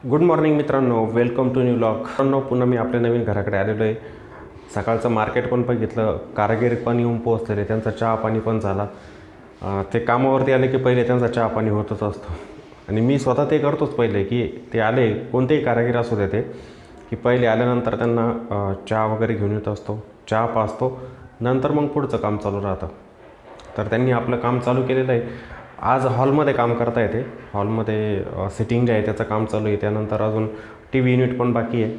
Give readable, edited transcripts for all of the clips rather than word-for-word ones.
Good morning मित्रांनो, welcome to new vlog. मित्रांनो, पुन्हा मी आपल्या नवीन घराकडे आलेलो आहे. सकाळचं मार्केट पण बघितलं, कारागीर पण येऊन पोहोचलेले, त्यांचा चहा पाणी पण झाला. ते कामावरती आले की पहिले त्यांचा चहा पाणी होतच असतो आणि मी स्वतः ते करतोच पहिले, की ते आले कोणतेही कारागीर असू दे ते, की पहिले आल्यानंतर त्यांना चहा वगैरे घेऊन येत असतो, चहा पाजतो, नंतर मग पुढचं काम चालू राहतं. तर त्यांनी आपलं काम चालू केलेलं आहे. आज हॉलमध्ये काम करता येते, हॉलमध्ये सिटिंग जे आहे त्याचं काम चालू आहे. त्यानंतर अजून टी व्ही युनिट पण बाकी आहे.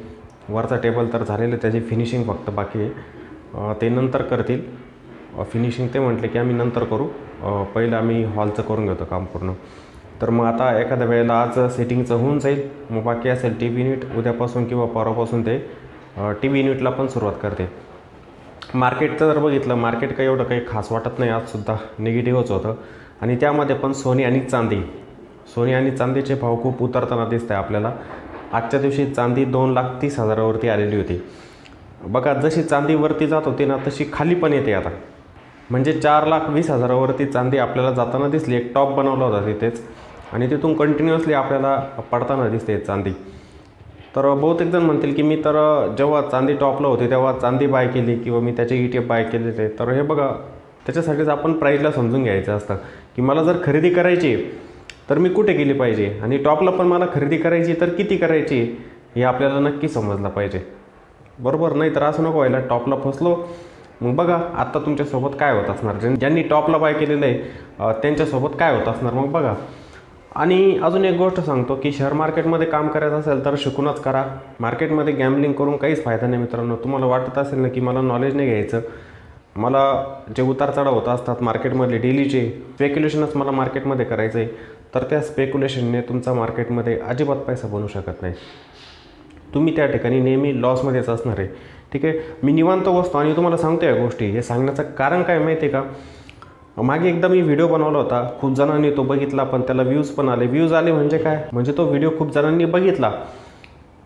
वरचा टेबल तर झालेलं आहे, त्याची फिनिशिंग फक्त बाकी आहे. ते नंतर करतील फिनिशिंग. ते म्हटले की आम्ही नंतर करू, पहिलं आम्ही हॉलचं करून घेतो काम पूर्ण. तर मग आता एखाद्या वेळेला आज सेटिंगचं होऊन जाईल, मग बाकी असेल टी व्ही युनिट उद्यापासून किंवा परवापासून ते टी व्ही युनिटला पण सुरुवात करते. मार्केटचं जर बघितलं, मार्केट काही एवढं काही खास वाटत नाही, आजसुद्धा निगेटिव्हच होतं. आणि त्यामध्ये पण सोने आणि चांदीचे भाव खूप उतरताना दिसत आहे आपल्याला. आजच्या दिवशी चांदी 2,30,000वरती आलेली होती. बघा, जशी चांदीवरती जात होती ना, तशी खाली पण येते आता. म्हणजे 4,20,000वरती चांदी आपल्याला जाताना दिसली. एक टॉप बनवला होता तिथेच आणि तिथून कंटिन्युअसली आपल्याला पडताना दिसते चांदी. तर बहुतेक जण म्हणतील की मी तर जेव्हा चांदी टॉपला होती तेव्हा चांदी बाय केली किंवा मी त्याचे ETF बाय केलेले. तर हे बघा, त्याच्यासाठीच आपण प्राईजला समजून घ्यायचं असतं की मला जर खरेदी करायची तर मी कुठे केली पाहिजे आणि टॉपला पण मला खरेदी करायची तर किती करायची हे आपल्याला नक्की समजलं पाहिजे, बरोबर? नाही तर असं नको व्हायला, टॉपला फसलो मग बघा आत्ता तुमच्यासोबत काय होत असणार. ज्यांनी टॉपला बाय केलेलं आहे त्यांच्यासोबत काय होत असणार मग बघा. आणि अजून एक गोष्ट सांगतो की शेअर मार्केटमध्ये काम करायचं असेल तर शिकूनच करा. मार्केटमध्ये गॅम्बलिंग करून काहीच फायदा नाही मित्रांनो. तुम्हाला वाटत असेल ना की मला नॉलेज नाही घ्यायचं, मला जे उतार चढाव होत असतात मार्केटमधले डेलीचे स्पेक्युलेशनच मला मार्केटमध्ये करायचं आहे, तर त्या स्पेक्युलेशनने तुमचा मार्केटमध्ये अजिबात पैसा बनू शकत नाही. तुम्ही त्या ठिकाणी नेहमी लॉसमध्येच असणार आहे. ठीक आहे, मी निवांत बसतो आणि तुम्हाला सांगतो या गोष्टी. हे सांगण्याचं कारण काय माहिती आहे का, मागे एकदा मी व्हिडिओ बनवला होता, खूप जणांनी तो बघितला, पण त्याला व्ह्यूज पण आले. व्ह्यूज आले म्हणजे काय, म्हणजे तो व्हिडिओ खूप जणांनी बघितला.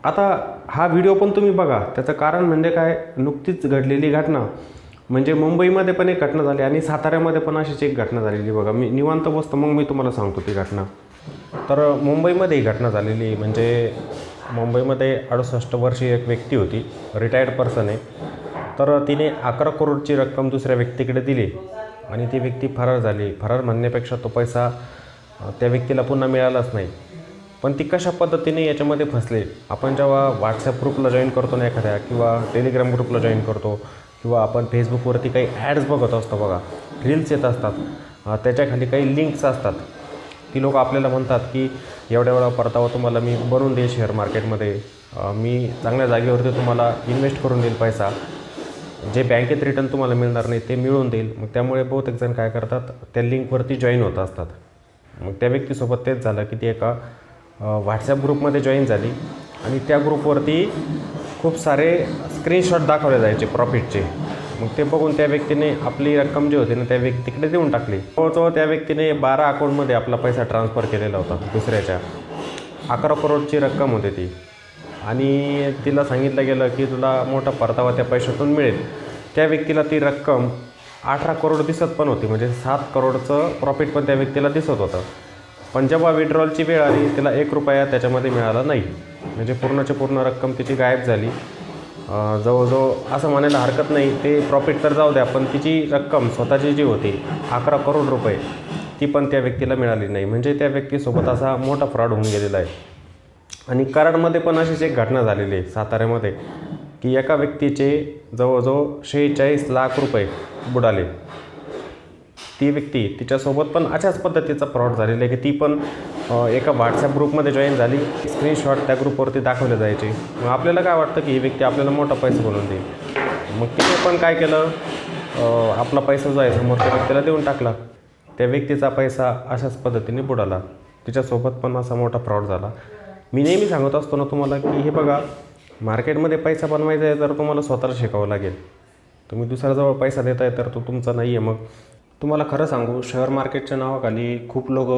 आता हा व्हिडिओ पण तुम्ही बघा, त्याचं कारण म्हणजे काय, नुकतीच घडलेली घटना. म्हणजे मुंबईमध्ये पण एक घटना झाली आणि साताऱ्यामध्ये पण अशीच एक घटना झालेली. बघा, मी निवांत बसतो मग मी तुम्हाला सांगतो ती घटना. तर मुंबईमध्ये ही घटना झालेली. म्हणजे मुंबईमध्ये 68 वर्षीय एक व्यक्ती होती, रिटायर्ड पर्सन आहे. तर तिने 11 करोडची रक्कम दुसऱ्या व्यक्तीकडे दिली आणि ती व्यक्ती फरार झाली. फरार म्हणण्यापेक्षा तो पैसा त्या व्यक्तीला पुन्हा मिळालाच नाही. पण ती कशा पद्धतीने याच्यामध्ये फसले. आपण जेव्हा व्हॉट्सॲप ग्रुपला जॉईन करतो ना एखाद्या, किंवा टेलिग्राम ग्रुपला जॉईन करतो, किंवा आपण फेसबुकवरती काही ॲड्स बघत असतो बघा, रील्स येत असतात, त्याच्याखाली काही लिंक्स असतात. ती लोक आपल्याला म्हणतात की एवढा परतावा तुम्हाला मी बनवून देईल शेअर मार्केटमध्ये, मी चांगल्या जागेवरती तुम्हाला इन्व्हेस्ट करून देईल पैसा, जे बँकेत रिटर्न तुम्हाला मिळणार नाही ते मिळवून देईल. मग त्यामुळे बहुतेक जण काय करतात, त्या लिंकवरती जॉईन होत असतात. मग त्या व्यक्तीसोबत तेच झालं की ती एका व्हॉट्सॲप ग्रुपमध्ये जॉईन झाली आणि त्या ग्रुपवरती खूप सारे स्क्रीनशॉट दाखवले जायचे प्रॉफिटचे. मग ते बघून त्या व्यक्तीने आपली रक्कम जी होती ना त्या व्यक्तीकडे देऊन टाकली. जवळजवळ त्या व्यक्तीने 12 अकाउंटमध्ये आपला पैसा ट्रान्सफर केलेला होता दुसऱ्याच्या. 11 करोडची रक्कम होती ती आणि तिला सांगितलं गेलं की तुला मोठा परतावा त्या पैशातून मिळेल. त्या व्यक्तीला ती रक्कम 18 करोड दिसत पण होती, म्हणजे 7 करोडचं प्रॉफिट पण त्या व्यक्तीला दिसत होतं. पण जेव्हा विड्रॉलची वेळ आली तिला 1 रुपया त्याच्यामध्ये मिळाला नाही. म्हणजे पूर्णच्या पूर्ण रक्कम तिची गायब झाली. जवळजवळ असं म्हणायला हरकत नाही, ते प्रॉफिट तर जाऊ द्या, पण तिची रक्कम स्वतःची जी होती 11 करोड रुपये ती पण त्या व्यक्तीला मिळाली नाही. म्हणजे त्या व्यक्तीसोबत असा मोठा फ्रॉड होऊन गेलेला आहे. आणि कराडमध्ये पण अशीच एक घटना झालेली आहे साताऱ्यामध्ये, की एका व्यक्तीचे जवळजवळ 46 लाख रुपये बुडाले. ती व्यक्ती, तिच्यासोबत पण अशाच पद्धतीचा फ्रॉड झालेला आहे की ती पण एका व्हॉट्सॲप ग्रुपमध्ये जॉईन झाली. स्क्रीनशॉट त्या ग्रुपवरती दाखवले जायचे. मग आपल्याला काय वाटतं की ही व्यक्ती आपल्याला मोठा पैसा बनवून देईल. मग तिने पण काय केलं, आपला पैसा जो आहे समोरच्या व्यक्तीला देऊन टाकला. त्या व्यक्तीचा पैसा अशाच पद्धतीने बुडाला. तिच्यासोबत पण असा मोठा फ्रॉड झाला. मी नेहमी सांगत असतो ना तुम्हाला की हे बघा, मार्केटमध्ये पैसा बनवायचा आहे तर तुम्हाला स्वतःला शिकावं लागेल. तुम्ही दुसऱ्याजवळ पैसा देत आहे तर तो तुमचा नाही आहे. मग तुम्हाला खरं सांगू, शेअर मार्केटच्या नावाखाली खूप लोक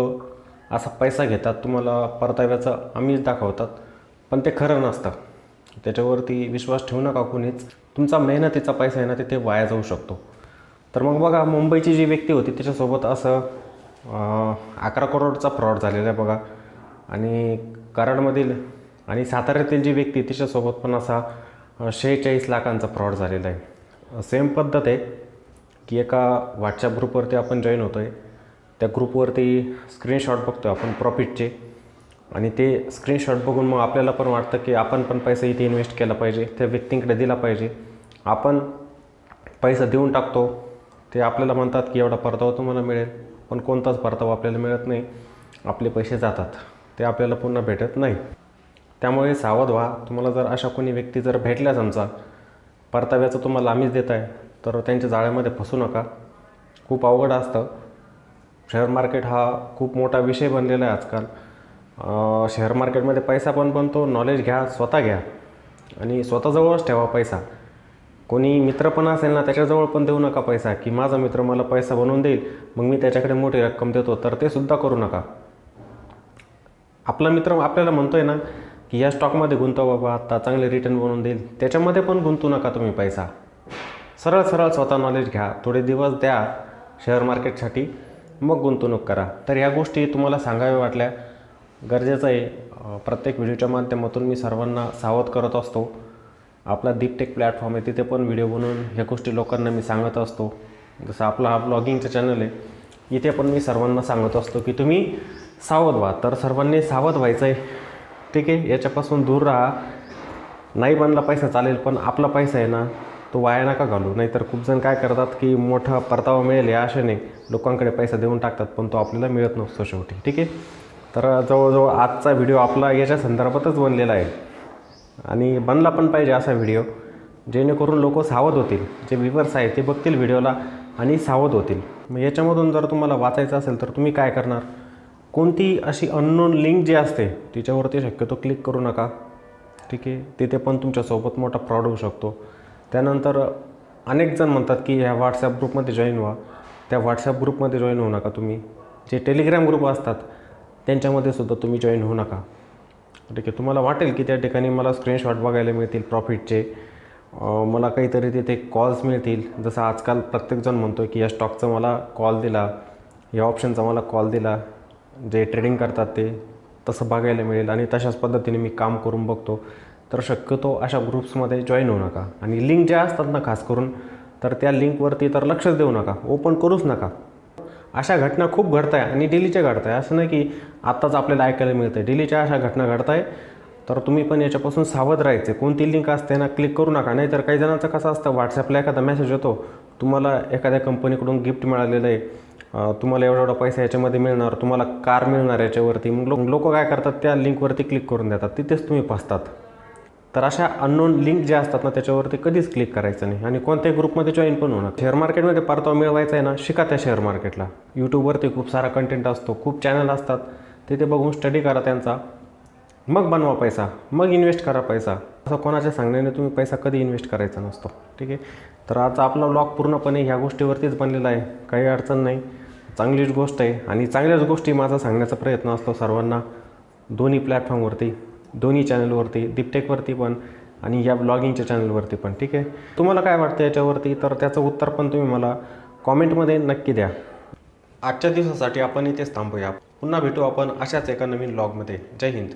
असा पैसा घेतात, तुम्हाला परताव्याचं आमिष दाखवतात, पण ते खरं नसतं. त्याच्यावरती विश्वास ठेवू नका कोणीच. तुमचा मेहनतीचा पैसा आहे ना तिथे वाया जाऊ शकतो. तर मग बघा, मुंबईची जी व्यक्ती होती त्याच्यासोबत असं 11 करोडचा फ्रॉड झालेला आहे बघा. आणि कराडमधील आणि साताऱ्यातील जी व्यक्ती तिच्यासोबत पण असा 46 लाखांचा फ्रॉड झालेला आहे. सेम पद्धत आहे की एका व्हॉट्सॲप ग्रुपवरती आपण जॉईन होतो आहे. त्या ग्रुपवरती स्क्रीनशॉट बघतो आपण प्रॉफिटचे, आणि ते स्क्रीनशॉट बघून मग आपल्याला पण वाटतं की आपण पण पैसा इथे इन्व्हेस्ट केला पाहिजे, त्या व्यक्तींकडे दिला पाहिजे. आपण पैसा देऊन टाकतो. ते आपल्याला म्हणतात की एवढा परतावा तुम्हाला मिळेल, पण कोणताच परतावा आपल्याला मिळत नाही. आपले पैसे जातात, ते आपल्याला पुन्हा भेटत नाही. त्यामुळे सावध व्हा. तुम्हाला जर अशा कोणी व्यक्ती जर भेटल्या समजा, परताव्याचं तुम्हाला आम्हीच देत आहे, तर त्यांच्या जाळ्यामध्ये फसू नका. खूप अवघड असतं. शेअर मार्केट हा खूप मोठा विषय बनलेला आहे आजकाल. शेअर मार्केटमध्ये पैसा पण बनतो. नॉलेज घ्या, स्वतः घ्या आणि स्वतःजवळच ठेवा पैसा. कोणी मित्र पण असेल ना, त्याच्याजवळ पण देऊ नका पैसा की माझा मित्र मला पैसा बनवून देईल, मग मी त्याच्याकडे मोठी रक्कम देतो, तर ते सुद्धा करू नका. आपला मित्र आपल्याला म्हणतो आहे ना की या स्टॉकमध्ये गुंतव बाबा, आता चांगले रिटर्न बनवून देईल, त्याच्यामध्ये पण गुंतू नका तुम्ही पैसा. सरळ सरळ स्वतः नॉलेज घ्या, थोडे दिवस द्या शेअर मार्केटसाठी, मग गुंतवणूक करा. तर ह्या गोष्टी तुम्हाला सांगाव्या वाटल्या, गरजेचं आहे. प्रत्येक व्हिडिओच्या माध्यमातून मी सर्वांना सावध करत असतो. आपला दीपटेक प्लॅटफॉर्म आहे, तिथे पण व्हिडिओ बनवून ह्या गोष्टी लोकांना मी सांगत असतो. जसं आपला हा ब्लॉगिंगचा चॅनल आहे, इथे पण मी सर्वांना सांगत असतो की तुम्ही सावध व्हा. तर सर्वांनी सावध व्हायचं आहे, ठीक आहे. याच्यापासून दूर राहा. नाही बनला पैसा चालेल, पण आपला पैसा आहे ना, तो वाया नका घालू. नाहीतर खूप जण काय करतात की मोठा परतावा मिळेल या आशेने लोकांकडे पैसा देऊन टाकतात, पण तो आपल्याला मिळत नसतो शेवटी, ठीक आहे. तर जवळजवळ आजचा व्हिडिओ आपला याच्या संदर्भातच बनलेला आहे, आणि बनला पण पाहिजे असा व्हिडिओ, जेणेकरून लोक सावध होतील. जे व्ह्यूअर्स आहेत ते बघतील व्हिडिओला आणि सावध होतील. मग याच्यामधून जर तुम्हाला वाचायचं असेल तर तुम्ही काय करणार, कोणती अशी अननोन लिंक जी असते तिच्यावरती शक्यतो क्लिक करू नका, ठीक आहे. तिथे पण तुमच्यासोबत मोठा फ्रॉड होऊ शकतो. त्यानंतर अनेक जण म्हणतात की ह्या व्हॉट्सॲप ग्रुपमध्ये जॉईन व्हा. त्या व्हॉट्सॲप ग्रुपमध्ये जॉईन होऊ नका तुम्ही. जे टेलिग्राम ग्रुप असतात त्यांच्यामध्ये सुद्धा तुम्ही जॉईन होऊ नका, ठीक आहे. तुम्हाला वाटेल की त्या ठिकाणी मला स्क्रीनशॉट बघायला मिळतील प्रॉफिटचे, मला काहीतरी तिथे कॉल्स मिळतील. जसं आजकाल प्रत्येकजण म्हणतो की या स्टॉकचा मला कॉल दिला, या ऑप्शनचा मला कॉल दिला, जे ट्रेडिंग करतात ते तसं बघायला मिळेल, आणि तशाच पद्धतीने मी काम करून बघतो. तर शक्यतो अशा ग्रुप्समध्ये जॉईन होऊ नका. आणि लिंक ज्या असतात ना खास करून, तर त्या लिंकवरती तर लक्षच देऊ नका, ओपन करूच नका. अशा घटना खूप घडत आहे आणि डेलीच्या घडत आहे. असं नाही की आत्ताच आपल्याला ऐकायला मिळतं आहे, डेलीच्या अशा घटना घडत आहे. तर तुम्ही पण याच्यापासून सावध राहायचे. कोणती लिंक असते ना, क्लिक करू नका. नाहीतर काही जणांचं कसं असतं, व्हॉट्सॲपला एखादा मेसेज येतो, तुम्हाला एखाद्या कंपनीकडून गिफ्ट मिळालेलं आहे, तुम्हाला एवढा एवढा पैसा याच्यामध्ये मिळणार, तुम्हाला कार मिळणार याच्यावरती. मग लोक काय करतात, त्या लिंकवरती क्लिक करून देतात, तिथेच तुम्ही फसतात. तर अशा अननोन लिंक ज्या असतात ना, त्याच्यावरती कधीच क्लिक करायचं नाही, आणि कोणत्याही ग्रुपमध्ये जॉईन पण होणार. शेअर मार्केटमध्ये परतावा मिळवायचा आहे ना, शिका त्या शेअर मार्केटला. यूट्यूबवरती खूप सारा कंटेंट असतो, खूप चॅनल असतात, तिथे बघून स्टडी करा त्यांचा, मग बनवा पैसा, मग इन्व्हेस्ट करा पैसा. असं कोणाच्या सांगण्याने तुम्ही पैसा कधी इन्व्हेस्ट करायचा नसतो, ठीक आहे. तर आज आपला ब्लॉग पूर्णपणे ह्या गोष्टीवरतीच बनलेला आहे. काही अडचण नाही, चांगलीच गोष्ट आहे, आणि चांगल्याच गोष्टी माझा सांगण्याचा प्रयत्न असतो सर्वांना, दोन्ही प्लॅटफॉर्मवरती, दोन्ही चॅनलवरती, दीपटेकवरती पण आणि या ब्लॉगिंगच्या चॅनलवरती पण, ठीक आहे. तुम्हाला काय वाटतं याच्यावरती, तर त्याचं उत्तर पण तुम्ही मला कॉमेंटमध्ये नक्की द्या. आजच्या दिवसासाठी आपण इथेच थांबूया. पुन्हा भेटू आपण अशाच एका नवीन ब्लॉगमध्ये. जय हिंद.